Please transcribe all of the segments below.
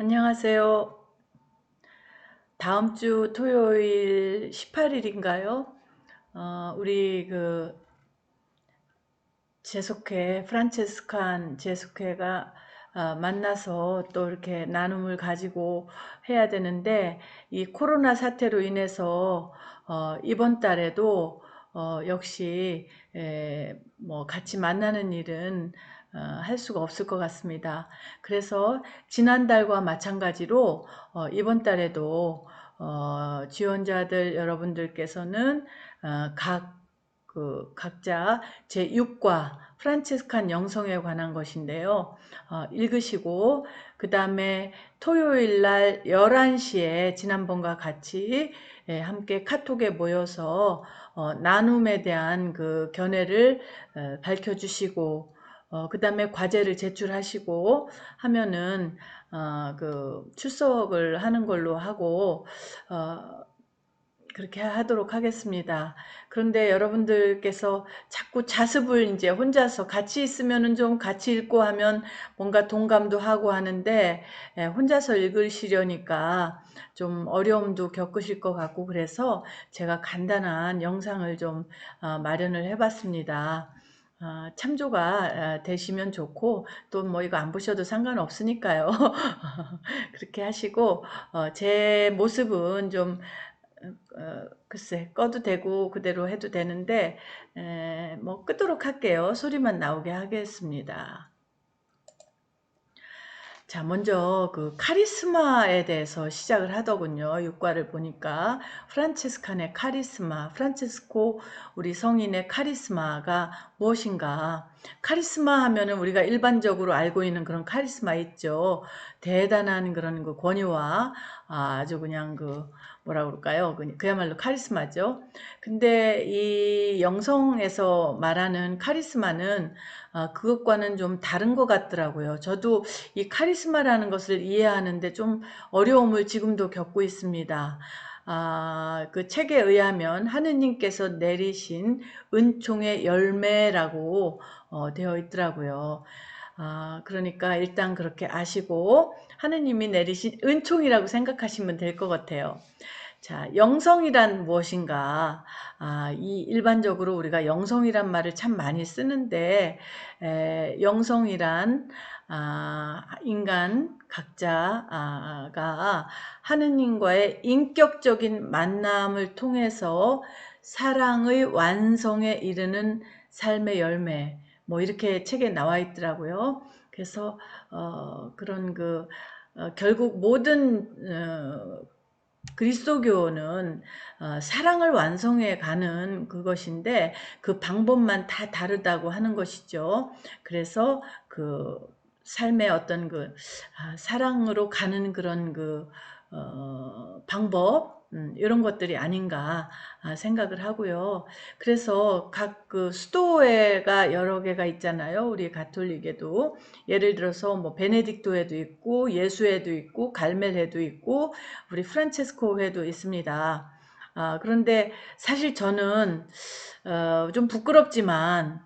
안녕하세요. 다음 주 토요일 18일인가요? 우리 제속회, 프란체스칸 제속회가 만나서 또 이렇게 나눔을 가지고 해야 되는데, 이 코로나 사태로 인해서 이번 달에도 역시 뭐 같이 만나는 일은 할 수가 없을 것 같습니다. 그래서 지난달과 마찬가지로 이번 달에도 지원자들 여러분들께서는 각자 제6과 프란치스칸 영성에 관한 것인데요. 읽으시고 그 다음에 토요일 날 11시에 지난번과 같이 함께 카톡에 모여서 나눔에 대한 그 견해를 밝혀주시고, 그 다음에 과제를 제출하시고 하면은 그 출석을 하는 걸로 하고 그렇게 하도록 하겠습니다. 그런데 여러분들께서 자꾸 자습을 이제 혼자서 같이 있으면은 좀 같이 읽고 하면 뭔가 동감도 하고 하는데, 혼자서 읽으시려니까 좀 어려움도 겪으실 것 같고, 그래서 제가 간단한 영상을 좀 마련을 해봤습니다. 참조가 되시면 좋고, 또 뭐 이거 안 보셔도 상관없으니까요. 그렇게 하시고, 제 모습은 좀 글쎄 꺼도 되고 그대로 해도 되는데, 뭐 끄도록 할게요. 소리만 나오게 하겠습니다. 자, 먼저 그 카리스마에 대해서 시작을 하더군요. 육과를 보니까 프란체스칸의 카리스마, 프란체스코 우리 성인의 카리스마가 무엇인가? 카리스마 하면은 우리가 일반적으로 알고 있는 그런 카리스마 있죠. 대단한 그런 그 권위와 아주 그냥 그 뭐라 그럴까요? 그야말로 카리스마죠. 근데 이 영성에서 말하는 카리스마는 그것과는 좀 다른 것 같더라고요. 저도 이 카리스마라는 것을 이해하는데 좀 어려움을 지금도 겪고 있습니다. 그 책에 의하면 하느님께서 내리신 은총의 열매라고 되어 있더라고요. 그러니까 일단 그렇게 아시고 하느님이 내리신 은총이라고 생각하시면 될 것 같아요. 자, 영성이란 무엇인가? 이 일반적으로 우리가 영성이란 말을 참 많이 쓰는데, 영성이란 인간 각자가 하느님과의 인격적인 만남을 통해서 사랑의 완성에 이르는 삶의 열매, 뭐 이렇게 책에 나와 있더라고요. 그래서 그런 결국 모든 그리스도교는 사랑을 완성해 가는 그것인데, 그 방법만 다 다르다고 하는 것이죠. 그래서 그 삶의 어떤 사랑으로 가는 그런 방법, 이런 것들이 아닌가 생각을 하고요. 그래서 각 그 수도회가 여러 개가 있잖아요. 우리 가톨릭에도. 예를 들어서 뭐 베네딕토회도 있고 예수회도 있고 갈멜회도 있고 우리 프란체스코 회도 있습니다. 그런데 사실 저는 좀 부끄럽지만,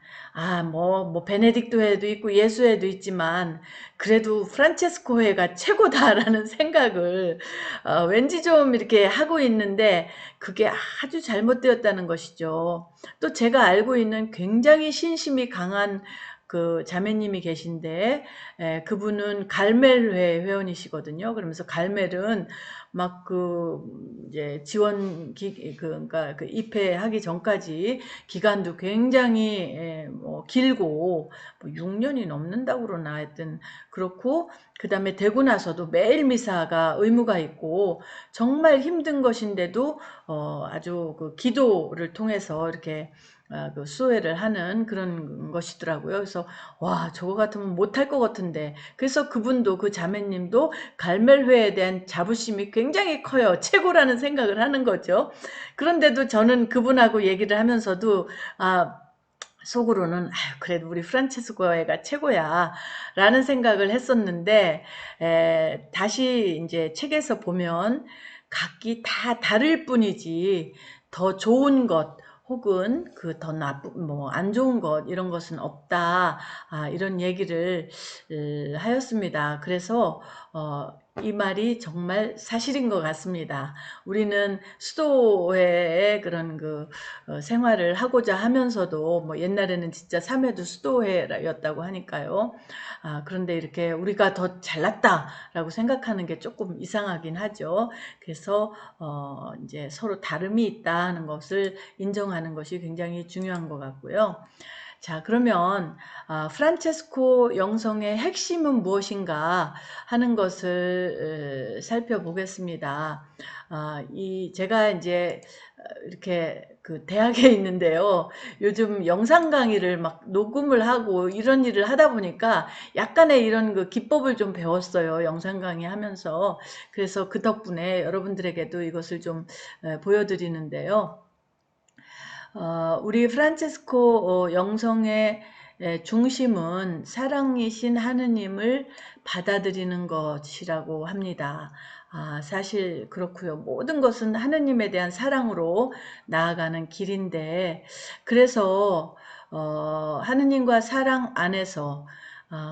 뭐 베네딕토 회도 있고 예수 회도 있지만 그래도 프란체스코 회가 최고다라는 생각을 왠지 좀 이렇게 하고 있는데, 그게 아주 잘못되었다는 것이죠. 또 제가 알고 있는 굉장히 신심이 강한 그 자매님이 계신데, 그분은 갈멜회 회원이시거든요. 그러면서 갈멜은 막 이제 그러니까 입회하기 전까지 기간도 굉장히 뭐 길고 뭐 6년이 넘는다고 그러나 하여튼 그렇고, 그 다음에 되고 나서도 매일 미사가 의무가 있고 정말 힘든 것인데도 아주 그 기도를 통해서 이렇게 그 수혜를 하는 그런 것이더라고요. 그래서 와, 저거 같으면 못할 것 같은데, 그래서 그분도 그 자매님도 갈멜회에 대한 자부심이 굉장히 커요. 최고라는 생각을 하는 거죠. 그런데도 저는 그분하고 얘기를 하면서도 속으로는 그래도 우리 프란체스코가 최고야 라는 생각을 했었는데, 다시 이제 책에서 보면 각기 다 다를 뿐이지 더 좋은 것 혹은 그 더 나쁜 뭐 안 좋은 것 이런 것은 없다, 이런 얘기를 하였습니다. 그래서 이 말이 정말 사실인 것 같습니다. 우리는 수도회의 그런 생활을 하고자 하면서도 뭐 옛날에는 진짜 삼회도 수도회였다고 하니까요. 그런데 이렇게 우리가 더 잘났다라고 생각하는 게 조금 이상하긴 하죠. 그래서 이제 서로 다름이 있다는 것을 인정하는 것이 굉장히 중요한 것 같고요. 자, 그러면 프란체스코 영성의 핵심은 무엇인가 하는 것을 살펴보겠습니다. 제가 이제 이렇게 그 대학에 있는데요. 요즘 영상 강의를 막 녹음을 하고 이런 일을 하다 보니까 약간의 이런 그 기법을 좀 배웠어요. 영상 강의 하면서. 그래서 그 덕분에 여러분들에게도 이것을 좀 보여드리는데요. 우리 프란체스코 영성의 중심은 사랑이신 하느님을 받아들이는 것이라고 합니다. 사실 그렇고요. 모든 것은 하느님에 대한 사랑으로 나아가는 길인데, 그래서 하느님과 사랑 안에서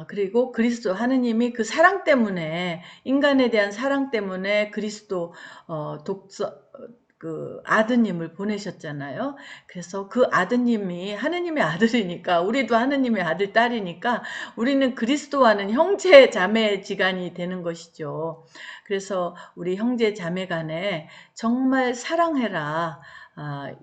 그리고 그리스도 하느님이 그 사랑 때문에 인간에 대한 사랑 때문에 그리스도 독서 그 아드님을 보내셨잖아요. 그래서 그 아드님이 하느님의 아들이니까 우리도 하느님의 아들 딸이니까 우리는 그리스도와는 형제 자매 지간이 되는 것이죠. 그래서 우리 형제 자매 간에 정말 사랑해라.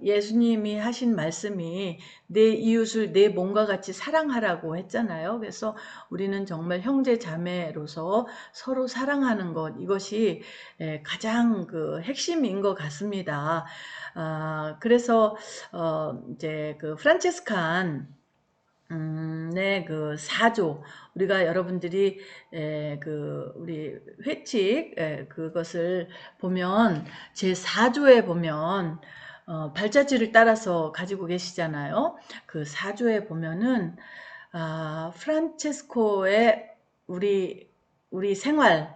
예수님이 하신 말씀이 내 이웃을 내 몸과 같이 사랑하라고 했잖아요. 그래서 우리는 정말 형제 자매로서 서로 사랑하는 것, 이것이 가장 그 핵심인 것 같습니다. 그래서 이제 그 프란체스칸 그 사조, 우리가 여러분들이 우리 회칙 그것을 보면 제 4조에 보면 발자취를 따라서 가지고 계시잖아요. 그 4조에 보면은 프란체스코의 우리 생활,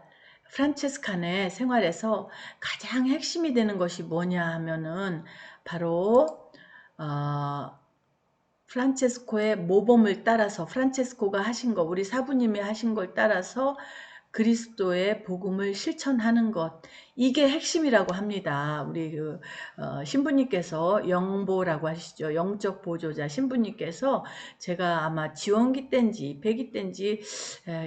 프란체스칸의 생활에서 가장 핵심이 되는 것이 뭐냐 하면은 바로 프란체스코의 모범을 따라서, 프란체스코가 하신 거, 우리 사부님이 하신 걸 따라서 그리스도의 복음을 실천하는 것, 이게 핵심이라고 합니다. 우리 신부님께서 영보라고 하시죠. 영적 보조자 신부님께서 제가 아마 지원기 땐지 백기 땐지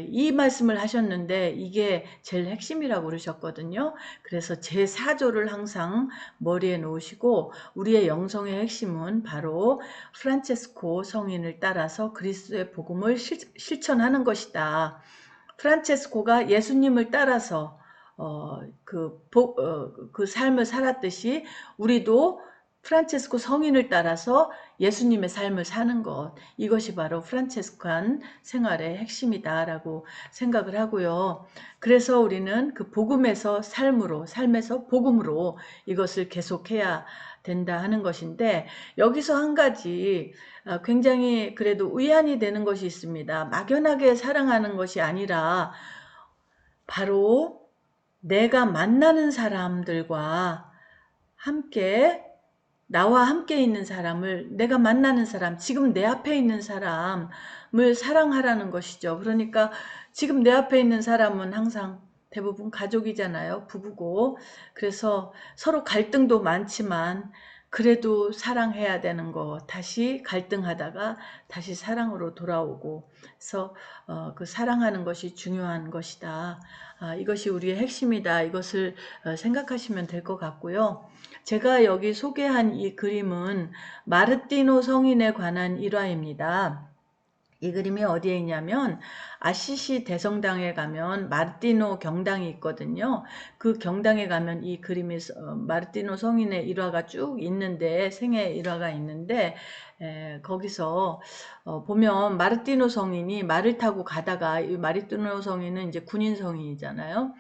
이 말씀을 하셨는데 이게 제일 핵심이라고 그러셨거든요. 그래서 제 4조를 항상 머리에 놓으시고 우리의 영성의 핵심은 바로 프란체스코 성인을 따라서 그리스도의 복음을 실천하는 것이다. 프란체스코가 예수님을 따라서 그 삶을 살았듯이 우리도 프란체스코 성인을 따라서 예수님의 삶을 사는 것, 이것이 바로 프란체스칸 생활의 핵심이다라고 생각을 하고요. 그래서 우리는 그 복음에서 삶에서 복음으로 이것을 계속해야 된다 하는 것인데, 여기서 한 가지 굉장히 그래도 의안이 되는 것이 있습니다. 막연하게 사랑하는 것이 아니라 바로 내가 만나는 사람들과 함께, 나와 함께 있는 사람을, 내가 만나는 사람, 지금 내 앞에 있는 사람을 사랑하라는 것이죠. 그러니까 지금 내 앞에 있는 사람은 항상 대부분 가족이잖아요. 부부고. 그래서 서로 갈등도 많지만 그래도 사랑해야 되는 거, 다시 갈등하다가 다시 사랑으로 돌아오고, 그래서 그 사랑하는 것이 중요한 것이다. 이것이 우리의 핵심이다. 이것을 생각하시면 될 것 같고요. 제가 여기 소개한 이 그림은 마르티노 성인에 관한 일화입니다. 이 그림이 어디에 있냐면 아시시 대성당에 가면 마르티노 경당이 있거든요. 그 경당에 가면 이 그림이 마르티노 성인의 일화가 쭉 있는데, 생애 일화가 있는데 거기서 보면 마르티노 성인이 말을 타고 가다가, 이 마르티노 성인은 이제 군인 성인이잖아요.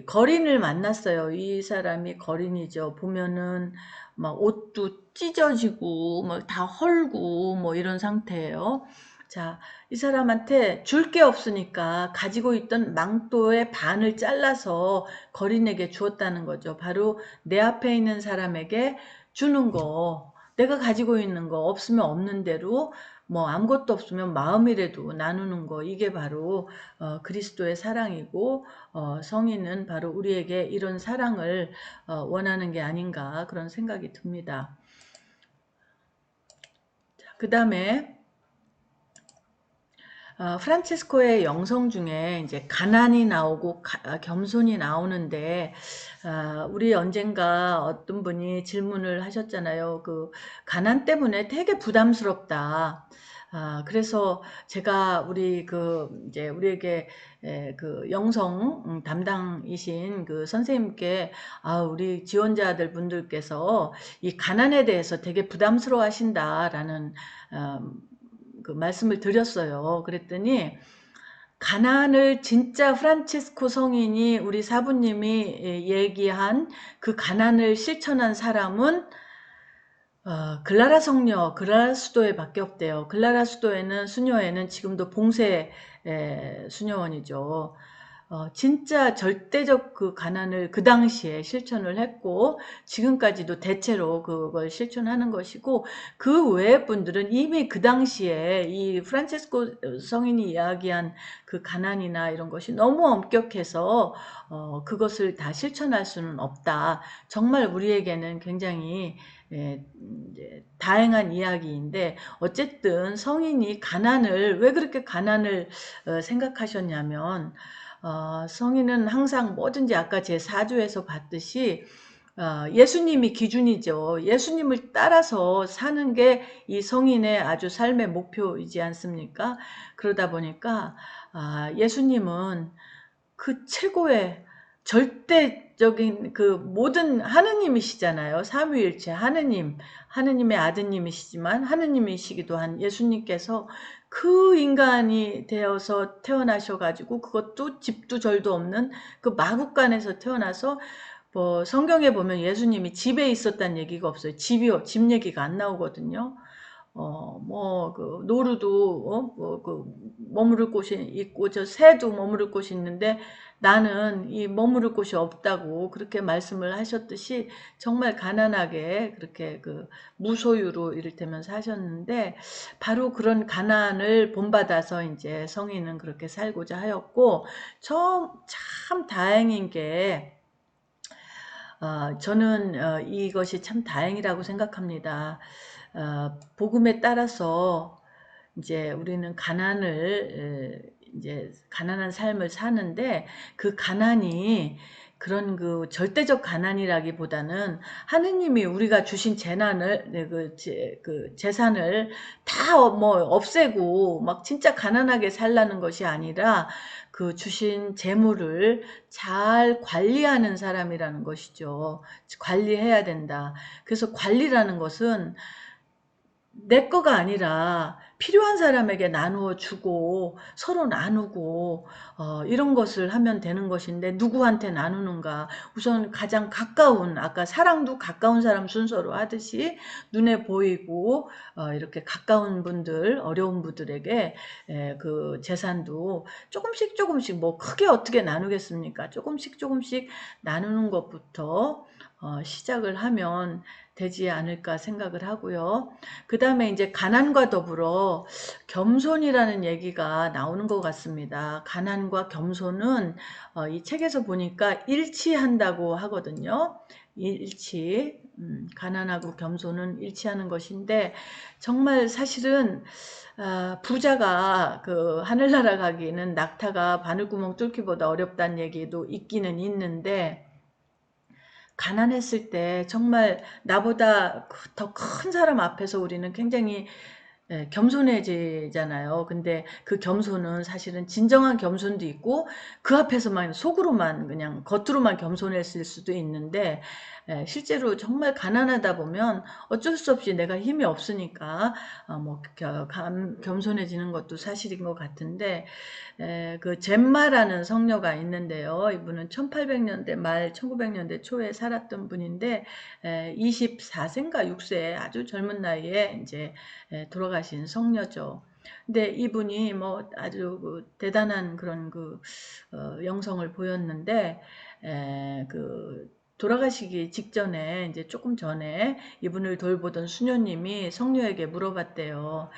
거린을 만났어요. 이 사람이 거린이죠. 보면은 막 옷도 찢어지고 뭐 다 헐고 뭐 이런 상태예요. 자, 이 사람한테 줄 게 없으니까 가지고 있던 망토의 반을 잘라서 거린에게 주었다는 거죠. 바로 내 앞에 있는 사람에게 주는 거, 내가 가지고 있는 거, 없으면 없는 대로 뭐 아무것도 없으면 마음이라도 나누는 거, 이게 바로 그리스도의 사랑이고, 성인은 바로 우리에게 이런 사랑을 원하는 게 아닌가, 그런 생각이 듭니다. 그 다음에 프란치스코의 영성 중에 이제 가난이 나오고 겸손이 나오는데, 우리 언젠가 어떤 분이 질문을 하셨잖아요. 그 가난 때문에 되게 부담스럽다. 그래서 제가 이제 우리에게 그 영성 담당이신 그 선생님께, 우리 지원자들 분들께서 이 가난에 대해서 되게 부담스러워 하신다라는 그 말씀을 드렸어요. 그랬더니 가난을 진짜 프란치스코 성인이, 우리 사부님이 얘기한 그 가난을 실천한 사람은 글라라 성녀, 글라라 수도에 밖에 없대요. 글라라 수도에는, 수녀에는 지금도 봉세 수녀원이죠. 진짜 절대적 그 가난을 그 당시에 실천을 했고, 지금까지도 대체로 그걸 실천하는 것이고, 그 외의 분들은 이미 그 당시에 이 프란체스코 성인이 이야기한 그 가난이나 이런 것이 너무 엄격해서 그것을 다 실천할 수는 없다. 정말 우리에게는 굉장히 이제 다행한 이야기인데, 어쨌든 성인이 가난을, 왜 그렇게 가난을 생각하셨냐면, 성인은 항상 뭐든지 아까 제 4조에서 봤듯이 예수님이 기준이죠. 예수님을 따라서 사는 게 이 성인의 아주 삶의 목표이지 않습니까? 그러다 보니까 예수님은 그 최고의 절대적인 그 모든 하느님이시잖아요. 삼위일체 하느님의 아드님이시지만 하느님이시기도 한 예수님께서 그 인간이 되어서 태어나셔가지고, 그것도 집도 절도 없는 그 마국간에서 태어나서, 뭐 성경에 보면 예수님이 집에 있었다는 얘기가 없어요. 집 얘기가 안 나오거든요. 그 노루도 그 머무를 곳이 있고, 저 새도 머무를 곳이 있는데 나는 이 머무를 곳이 없다고 그렇게 말씀을 하셨듯이, 정말 가난하게 그렇게 그 무소유로 이를테면 사셨는데, 바로 그런 가난을 본받아서 이제 성인은 그렇게 살고자 하였고, 참 다행인 게, 저는 이것이 참 다행이라고 생각합니다. 복음에 따라서 이제 우리는 이제 가난한 삶을 사는데, 그 가난이 그런 그 절대적 가난이라기보다는 하느님이 우리가 주신 그 재산을 다 뭐 없애고 막 진짜 가난하게 살라는 것이 아니라, 그 주신 재물을 잘 관리하는 사람이라는 것이죠. 관리해야 된다. 그래서 관리라는 것은 내 거가 아니라 필요한 사람에게 나누어 주고 서로 나누고 이런 것을 하면 되는 것인데, 누구한테 나누는가? 우선 가장 가까운, 아까 사랑도 가까운 사람 순서로 하듯이 눈에 보이고 이렇게 가까운 분들, 어려운 분들에게 그 재산도 조금씩 조금씩, 뭐 크게 어떻게 나누겠습니까? 조금씩 조금씩 나누는 것부터 시작을 하면 되지 않을까 생각을 하고요. 그 다음에 이제 가난과 더불어 겸손이라는 얘기가 나오는 것 같습니다. 가난과 겸손은 이 책에서 보니까 일치한다고 하거든요. 가난하고 겸손은 일치하는 것인데, 정말 사실은 부자가 그 하늘나라 가기는 낙타가 바늘구멍 뚫기보다 어렵다는 얘기도 있기는 있는데, 가난했을 때 정말 나보다 더 큰 사람 앞에서 우리는 굉장히 겸손해지잖아요. 근데 그 겸손은 사실은 진정한 겸손도 있고, 그 앞에서만 속으로만 그냥 겉으로만 겸손했을 수도 있는데, 실제로 정말 가난하다 보면 어쩔 수 없이 내가 힘이 없으니까 뭐 겸손해지는 것도 사실인 것 같은데, 그 젬마라는 성녀가 있는데요. 이분은 1800년대 말 1900년대 초에 살았던 분인데, 24세인가 6세 아주 젊은 나이에 이제 돌아가신 성녀죠. 근데 이분이 뭐 아주 그 대단한 그런 그 영성을 보였는데, 그 돌아가시기 직전에, 이제 조금 전에 이분을 돌보던 수녀님이 성녀에게 물어봤대요.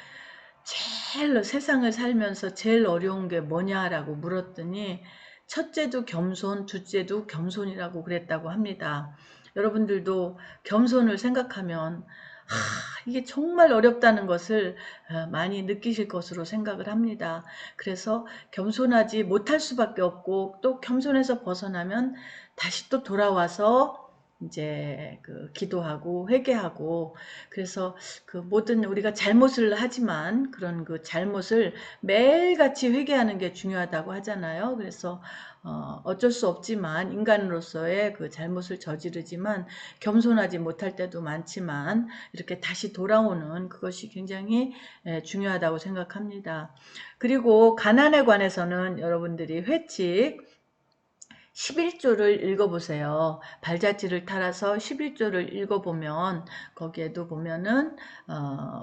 제일 세상을 살면서 제일 어려운 게 뭐냐라고 물었더니 첫째도 겸손, 둘째도 겸손이라고 그랬다고 합니다. 여러분들도 겸손을 생각하면 이게 정말 어렵다는 것을 많이 느끼실 것으로 생각을 합니다. 그래서 겸손하지 못할 수밖에 없고 또 겸손해서 벗어나면 다시 또 돌아와서 이제 그 기도하고 회개하고 그래서 그 모든 우리가 잘못을 하지만 그런 그 잘못을 매일같이 회개하는 게 중요하다고 하잖아요. 그래서 어쩔 수 없지만 인간으로서의 그 잘못을 저지르지만 겸손하지 못할 때도 많지만 이렇게 다시 돌아오는 그것이 굉장히 중요하다고 생각합니다. 그리고 가난에 관해서는 여러분들이 회칙 11조를 읽어보세요. 발자취를 따라서 11조를 읽어보면 거기에도 보면은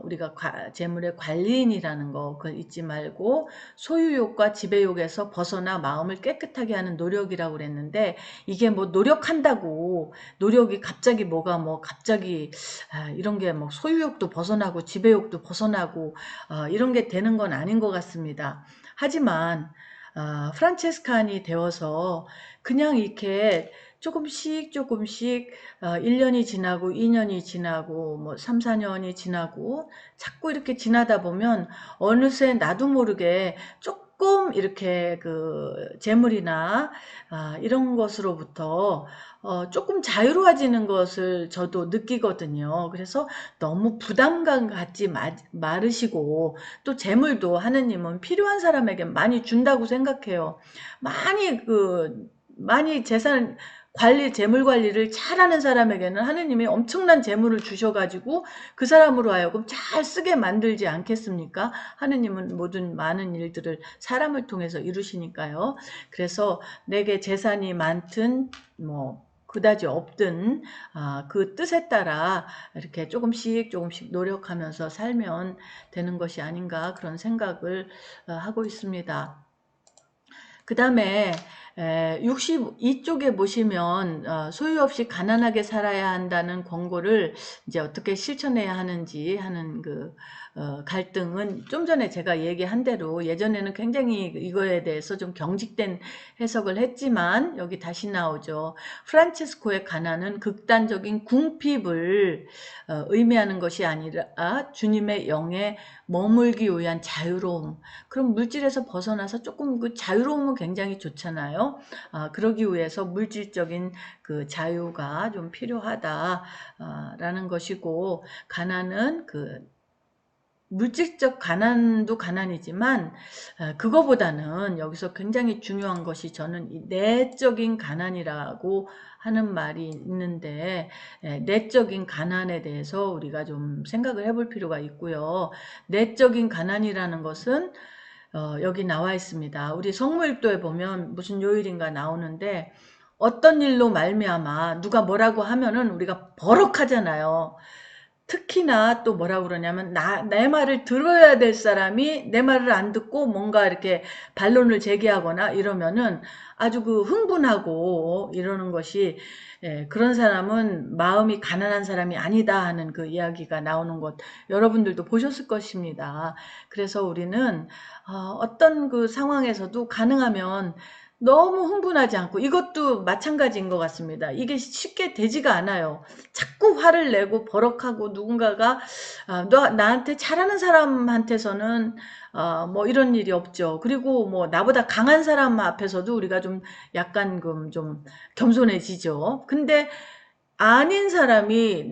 우리가 재물의 관리인이라는 거 그걸 잊지 말고 소유욕과 지배욕에서 벗어나 마음을 깨끗하게 하는 노력이라고 그랬는데 이게 뭐 노력한다고 노력이 갑자기 뭐가 뭐 갑자기 이런 게 뭐 소유욕도 벗어나고 지배욕도 벗어나고 이런 게 되는 건 아닌 것 같습니다. 하지만 프란체스칸이 되어서 그냥 이렇게 조금씩 조금씩 1년이 지나고 2년이 지나고 뭐 3, 4년이 지나고 자꾸 이렇게 지나다 보면 어느새 나도 모르게 조금 이렇게 그 재물이나 이런 것으로부터 조금 자유로워지는 것을 저도 느끼거든요. 그래서 너무 부담감 갖지 마르시고 또 재물도 하느님은 필요한 사람에게 많이 준다고 생각해요. 많이 재산 관리, 재물 관리를 잘하는 사람에게는 하느님이 엄청난 재물을 주셔가지고 그 사람으로 하여금 잘 쓰게 만들지 않겠습니까? 하느님은 모든 많은 일들을 사람을 통해서 이루시니까요. 그래서 내게 재산이 많든 뭐 그다지 없든 그 뜻에 따라 이렇게 조금씩 조금씩 노력하면서 살면 되는 것이 아닌가 그런 생각을 하고 있습니다. 그 다음에 62쪽에 보시면 소유 없이 가난하게 살아야 한다는 권고를 이제 어떻게 실천해야 하는지 하는 그 갈등은 좀 전에 제가 얘기한 대로 예전에는 굉장히 이거에 대해서 좀 경직된 해석을 했지만 여기 다시 나오죠. 프란체스코의 가난은 극단적인 궁핍을 의미하는 것이 아니라 주님의 영에 머물기 위한 자유로움. 그럼 물질에서 벗어나서 조금 그 자유로움은 굉장히 좋잖아요. 그러기 위해서 물질적인 그 자유가 좀 필요하다라는 것이고 가난은 그 물질적 가난도 가난이지만 그거보다는 여기서 굉장히 중요한 것이 저는 이 내적인 가난이라고 하는 말이 있는데 내적인 가난에 대해서 우리가 좀 생각을 해볼 필요가 있고요. 내적인 가난이라는 것은 여기 나와 있습니다. 우리 성모일도에 보면 무슨 요일인가 나오는데 어떤 일로 말미암아 누가 뭐라고 하면은 우리가 버럭하잖아요. 특히나 또 뭐라고 그러냐면 내 말을 들어야 될 사람이 내 말을 안 듣고 뭔가 이렇게 반론을 제기하거나 이러면은 아주 그 흥분하고 이러는 것이 그런 사람은 마음이 가난한 사람이 아니다 하는 그 이야기가 나오는 것 여러분들도 보셨을 것입니다. 그래서 우리는 어떤 그 상황에서도 가능하면 너무 흥분하지 않고 이것도 마찬가지인 것 같습니다. 이게 쉽게 되지가 않아요. 자꾸 화를 내고 버럭하고 누군가가 너 나한테 잘하는 사람한테서는 뭐 이런 일이 없죠. 그리고 뭐 나보다 강한 사람 앞에서도 우리가 좀 약간 좀 겸손해지죠. 근데 아닌 사람이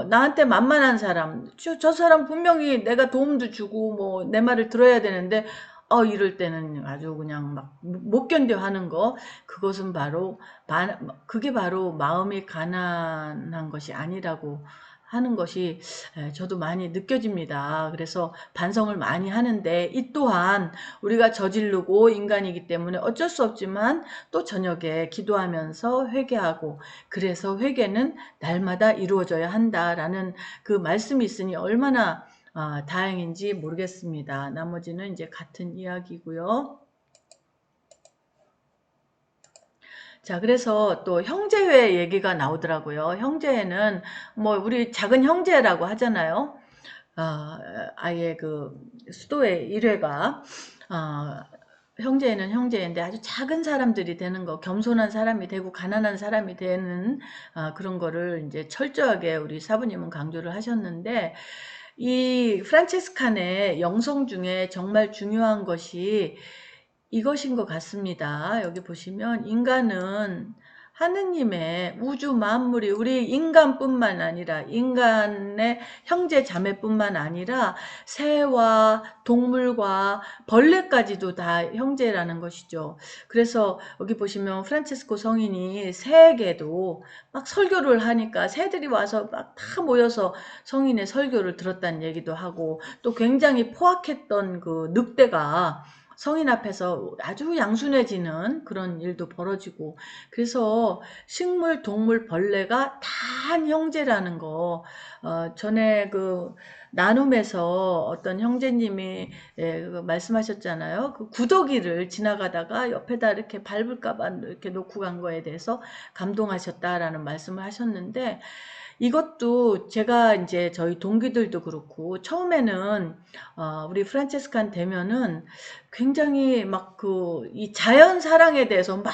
나한테 만만한 사람 저 사람 분명히 내가 도움도 주고 뭐 내 말을 들어야 되는데 이럴 때는 아주 그냥 막 못 견뎌 하는 거 그것은 바로 그게 바로 마음이 가난한 것이 아니라고 하는 것이 저도 많이 느껴집니다. 그래서 반성을 많이 하는데 이 또한 우리가 저지르고 인간이기 때문에 어쩔 수 없지만 또 저녁에 기도하면서 회개하고 그래서 회개는 날마다 이루어져야 한다라는 그 말씀이 있으니 얼마나 다행인지 모르겠습니다. 나머지는 이제 같은 이야기고요. 자, 그래서 또 형제회 얘기가 나오더라고요. 형제회는 뭐 우리 작은 형제라고 하잖아요. 아예 그 수도의 일회가 형제는 형제인데 아주 작은 사람들이 되는 거, 겸손한 사람이 되고 가난한 사람이 되는 그런 거를 이제 철저하게 우리 사부님은 강조를 하셨는데, 이 프란체스칸의 영성 중에 정말 중요한 것이 이것인 것 같습니다. 여기 보시면 인간은 하느님의 우주 만물이 우리 인간뿐만 아니라 인간의 형제 자매뿐만 아니라 새와 동물과 벌레까지도 다 형제라는 것이죠. 그래서 여기 보시면 프란체스코 성인이 새에게도 막 설교를 하니까 새들이 와서 막 다 모여서 성인의 설교를 들었다는 얘기도 하고, 또 굉장히 포악했던 그 늑대가 성인 앞에서 아주 양순해지는 그런 일도 벌어지고, 그래서 식물, 동물, 벌레가 다 한 형제라는 거, 전에 그 나눔에서 어떤 형제님이 그 말씀하셨잖아요. 그 구더기를 지나가다가 옆에다 이렇게 밟을까봐 이렇게 놓고 간 거에 대해서 감동하셨다라는 말씀을 하셨는데, 이것도 제가 이제 저희 동기들도 그렇고 처음에는 우리 프란체스칸 되면은 굉장히 막 그 이 자연 사랑에 대해서 막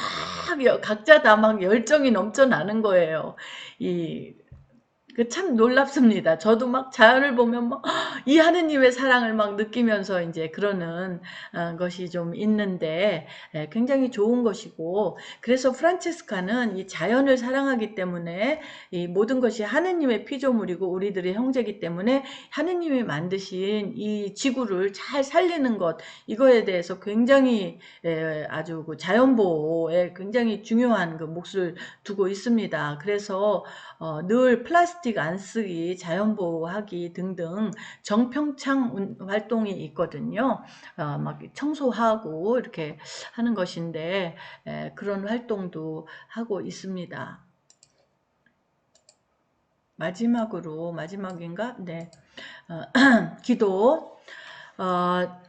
각자 다 막 열정이 넘쳐나는 거예요. 이 그 참 놀랍습니다. 저도 막 자연을 보면 막 이 하느님의 사랑을 막 느끼면서 이제 그러는 것이 좀 있는데, 굉장히 좋은 것이고, 그래서 프란체스카는 이 자연을 사랑하기 때문에 이 모든 것이 하느님의 피조물이고 우리들의 형제이기 때문에 하느님이 만드신 이 지구를 잘 살리는 것, 이거에 대해서 굉장히 아주 그 자연 보호에 굉장히 중요한 그 몫을 두고 있습니다. 그래서 늘 플라스틱 안 쓰기, 자연 보호하기 등등 정평창 활동이 있거든요. 막 청소하고 이렇게 하는 것인데, 그런 활동도 하고 있습니다. 마지막인가? 네. 기도. 어,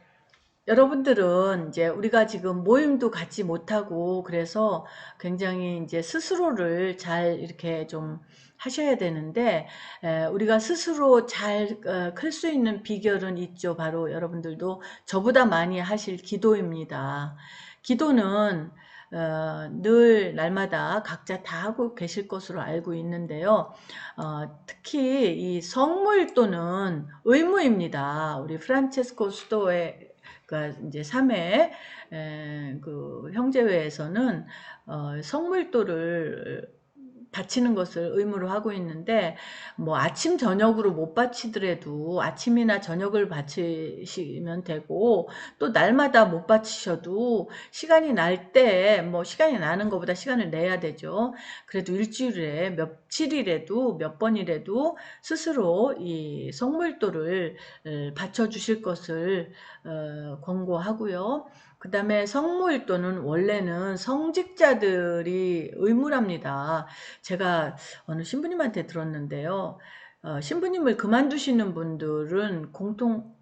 여러분들은 이제 우리가 지금 모임도 갖지 못하고 그래서 굉장히 이제 스스로를 잘 이렇게 좀 하셔야 되는데, 우리가 스스로 잘 클 수 있는 비결은 있죠. 바로 여러분들도 저보다 많이 하실 기도입니다. 기도는 늘 날마다 각자 다 하고 계실 것으로 알고 있는데요. 특히 이 성물도는 의무입니다. 우리 프란체스코 수도의 그러니까 이제 3회 그 형제회에서는 성물도를 바치는 것을 의무로 하고 있는데, 뭐 아침 저녁으로 못 바치더라도 아침이나 저녁을 바치시면 되고, 또 날마다 못 바치셔도 시간이 날 때 뭐 시간이 나는 것보다 시간을 내야 되죠. 그래도 일주일에 며칠이라도 몇 번이라도 스스로 이 성물도를 바쳐 주실 것을 권고하고요. 그 다음에 성모일도는 원래는 성직자들이 의무랍니다. 제가 어느 신부님한테 들었는데요. 신부님을 그만두시는 분들은 공통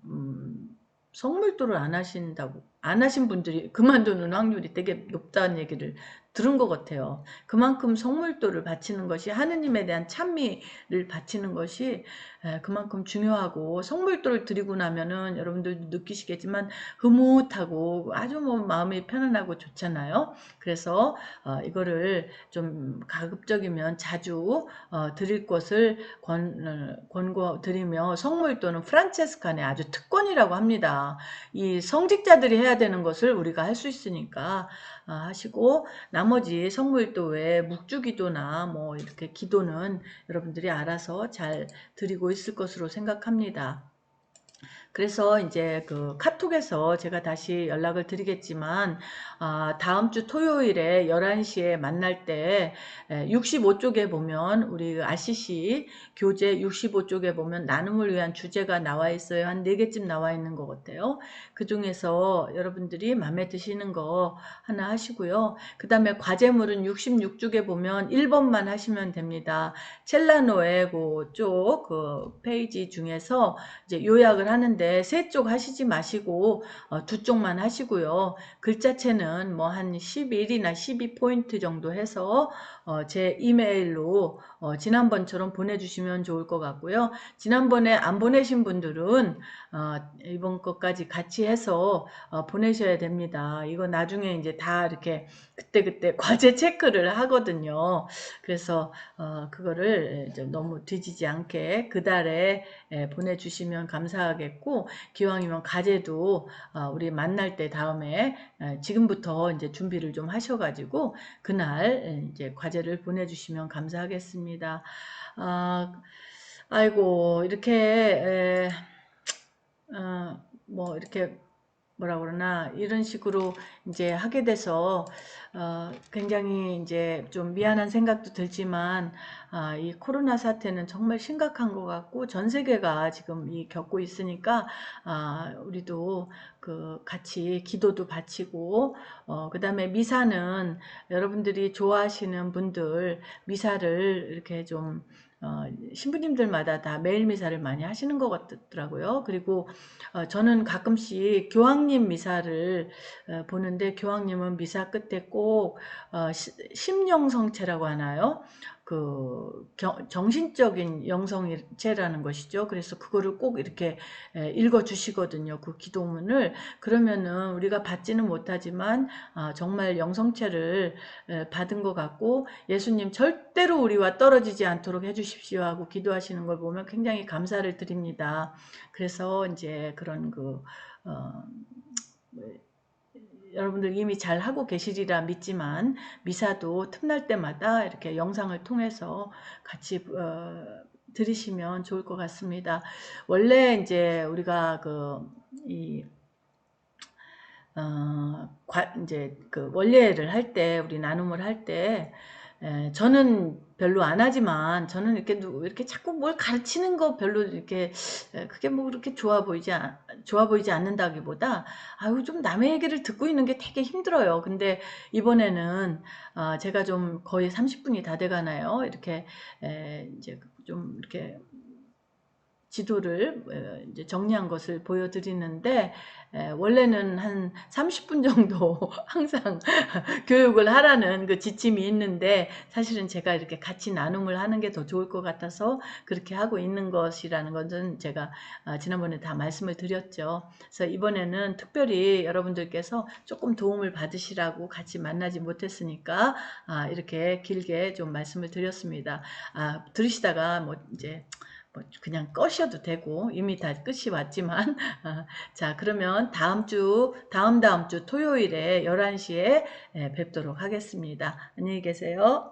성물도를 안 하신 분들이 그만두는 확률이 되게 높다는 얘기를 들은 것 같아요. 그만큼 성물도를 바치는 것이, 하느님에 대한 찬미를 바치는 것이 그만큼 중요하고, 성물도를 드리고 나면은 여러분들도 느끼시겠지만 흐뭇하고 아주 뭐 마음이 편안하고 좋잖아요. 그래서 이거를 좀 가급적이면 자주 드릴 것을 권고드리며, 성물도는 프란체스칸의 아주 특권이라고 합니다. 이 성직자들이 해야 되는 것을 우리가 할 수 있으니까 하시고, 나머지 성물도 외에 묵주기도나 뭐 이렇게 기도는 여러분들이 알아서 잘 드리고 있을 것으로 생각합니다. 그래서 이제 그 카톡에서 제가 다시 연락을 드리겠지만, 다음 주 토요일에 11시에 만날 때 65쪽에 보면 우리 RCC 교재 65쪽에 보면 나눔을 위한 주제가 나와 있어요. 한 4개쯤 나와 있는 것 같아요. 그 중에서 여러분들이 마음에 드시는 거 하나 하시고요. 그 다음에 과제물은 66쪽에 보면 1번만 하시면 됩니다. 첼라노의 그쪽 그 페이지 중에서 이제 요약을 하는데, 하는데 3쪽 하시지 마시고 2쪽만 하시고요. 글자체는 뭐 한 11이나 12포인트 정도 해서 제 이메일로 지난번처럼 보내주시면 좋을 것 같고요. 지난번에 안 보내신 분들은 이번 것까지 같이 해서 보내셔야 됩니다. 이거 나중에 이제 다 이렇게 그때그때 과제 체크를 하거든요. 그래서 그거를 이제 너무 뒤지지 않게 그 달에 보내주시면 감사하겠고, 기왕이면 과제도 우리 만날 때 다음에 지금부터 이제 준비를 좀 하셔가지고 그날 이제 과제를 보내주시면 감사하겠습니다. 아이고 이렇게 뭐 이렇게 뭐라 그러나 이런 식으로 이제 하게 돼서 굉장히 이제 좀 미안한 생각도 들지만 이 코로나 사태는 정말 심각한 것 같고 전 세계가 지금 겪고 있으니까 우리도 그 같이 기도도 바치고 그다음에 미사는 여러분들이 좋아하시는 분들 미사를 이렇게 좀 신부님들마다 다 매일 미사를 많이 하시는 것 같더라고요. 그리고 저는 가끔씩 교황님 미사를 보는데, 교황님은 미사 끝에 꼭 심령성체라고 하나요? 그 정신적인 영성체라는 것이죠. 그래서 그거를 꼭 이렇게 읽어 주시거든요. 그 기도문을. 그러면은 우리가 받지는 못하지만 정말 영성체를 받은 것 같고, 예수님 절대로 우리와 떨어지지 않도록 해주십시오 하고 기도하시는 걸 보면 굉장히 감사를 드립니다. 그래서 이제 그런 여러분들 이미 잘 하고 계시리라 믿지만 미사도 틈날 때마다 이렇게 영상을 통해서 같이 들으시면 좋을 것 같습니다. 원래 이제 우리가 이제 그 원례를 할 때, 우리 나눔을 할 때, 저는 별로 안 하지만, 저는 이렇게 자꾸 뭘 가르치는 거 별로 이렇게, 그게 뭐 그렇게 좋아 보이지 않는다기보다, 아유, 좀 남의 얘기를 듣고 있는 게 되게 힘들어요. 근데 이번에는, 제가 좀 거의 30분이 다 돼가나요? 이렇게, 이제 좀 이렇게, 지도를 이제 정리한 것을 보여드리는데, 원래는 한 30분 정도 항상 교육을 하라는 그 지침이 있는데, 사실은 제가 이렇게 같이 나눔을 하는 게 더 좋을 것 같아서 그렇게 하고 있는 것이라는 것은 제가 지난번에 다 말씀을 드렸죠. 그래서 이번에는 특별히 여러분들께서 조금 도움을 받으시라고 같이 만나지 못했으니까 이렇게 길게 좀 말씀을 드렸습니다. 들으시다가 뭐 이제 뭐 그냥 꺼셔도 되고 이미 다 끝이 왔지만 자, 그러면 다음 주 토요일에 11시에 뵙도록 하겠습니다. 안녕히 계세요.